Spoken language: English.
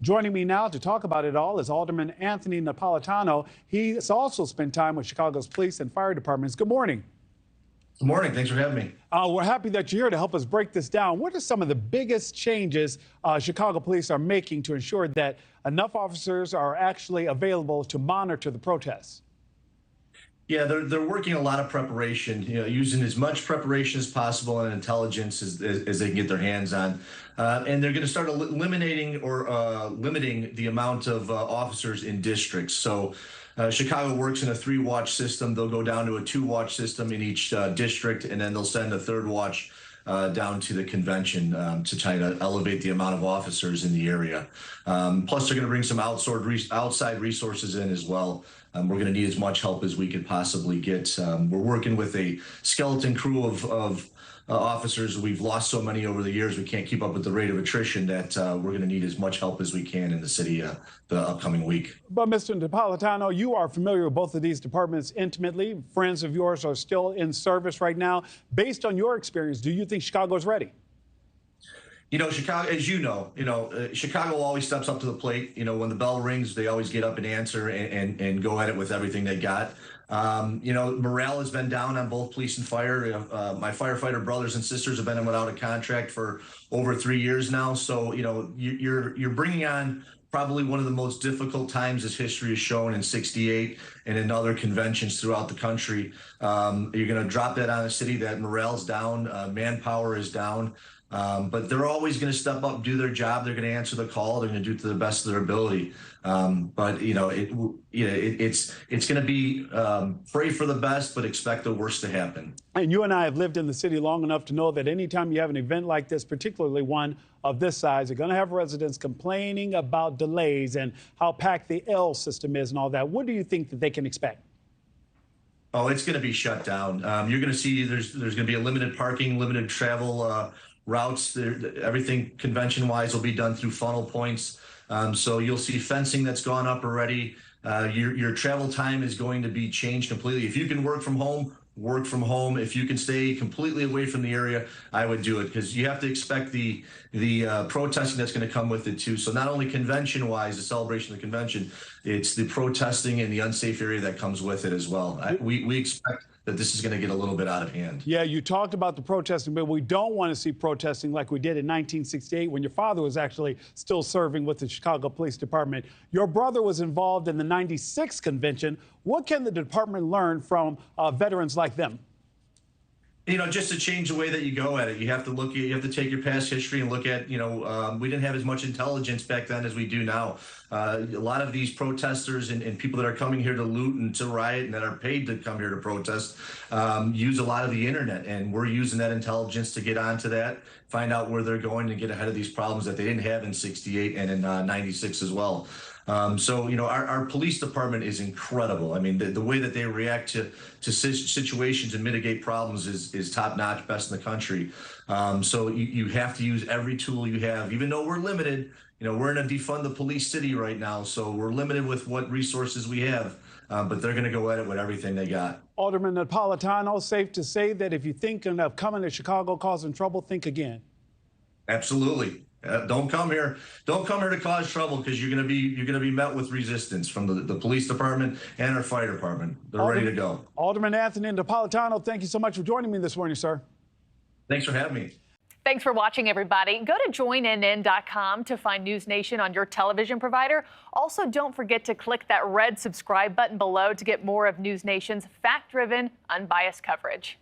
Joining me now to talk about it all is Alderman Anthony Napolitano. He's also spent time with Chicago's police and fire departments. Good morning. Good morning. Thanks for having me. We're happy that you're here to help us break this down. What are some of the biggest changes Chicago police are making to ensure that enough officers are actually available to monitor the protests? Yeah, they're working a lot of preparation, using as much preparation as possible and intelligence as they can get their hands on. And they're going to start eliminating or limiting the amount of officers in districts. So Chicago works in a 3-watch system. They'll go down to a 2-watch system in each district, and then they'll send a 3rd watch down to the convention to try to elevate the amount of officers in the area. Plus, they're going to bring some outside resources in as well. We're going to need as much help as we could possibly get. We're working with a skeleton crew of officers. We've lost so many over the years, we can't keep up with the rate of attrition that we're going to need as much help as we can in the city the upcoming week. But Mr. Napolitano, you are familiar with both of these departments intimately. Friends of yours are still in service right now. Based on your experience, do you think Chicago is ready? Chicago, as Chicago always steps up to the plate. When the bell rings, they always get up and answer and go at it with everything they got. Morale has been down on both police and fire. My firefighter brothers and sisters have been without a contract for over 3 years now. So, you're bringing on probably one of the most difficult times as history has shown in '68 and in other conventions throughout the country. You're going to drop that on a city that morale's down, manpower is down. But they're always going to step up, do their job. They're going to answer the call. They're going to do it to the best of their ability. But it's going to be pray for the best, but expect the worst to happen. And you and I have lived in the city long enough to know that anytime you have an event like this, particularly one of this size, you're going to have residents complaining about delays and how packed the L system is and all that. What do you think that they can expect? Oh, it's going to be shut down. You're going to see there's going to be a limited parking, limited travel routes. Everything convention-wise will be done through funnel points. So you'll see fencing that's gone up already. Your travel time is going to be changed completely. If you can work from home, work from home. If you can stay completely away from the area, I would do it, because you have to expect the protesting that's going to come with it too. So not only convention-wise, the celebration of the convention, it's the protesting and the unsafe area that comes with it as well. We expect that this is going to get a little bit out of hand. Yeah, you talked about the protesting, but we don't want to see protesting like we did in 1968 when your father was actually still serving with the Chicago Police Department. Your brother was involved in the '96 convention. What can the department learn from veterans like them? Just to change the way that you go at it. You have to take your past history and look at, we didn't have as much intelligence back then as we do now. A lot of these protesters and people that are coming here to loot and to riot and that are paid to come here to protest use a lot of the internet, and we're using that intelligence to get onto that, find out where they're going, and get ahead of these problems that they didn't have in '68 and in '96 as well. Our police department is incredible. I mean, the way that they react to situations and mitigate problems is top notch, best in the country. So you have to use every tool you have, even though we're limited. We're in a defund the police city right now, so we're limited with what resources we have. But they're going to go at it with everything they got. Alderman Napolitano, safe to say that if you're thinking of coming to Chicago causing trouble, think again. Absolutely. Don't come here. Don't come here to cause trouble, because you're going to be met with resistance from the police department and our fire department. They're ready to go. Alderman Anthony Napolitano, thank you so much for joining me this morning, sir. Thanks for having me. Thanks for watching, everybody. Go to joinnn.com to find NewsNation on your television provider. Also, don't forget to click that red subscribe button below to get more of NewsNation's fact-driven, unbiased coverage.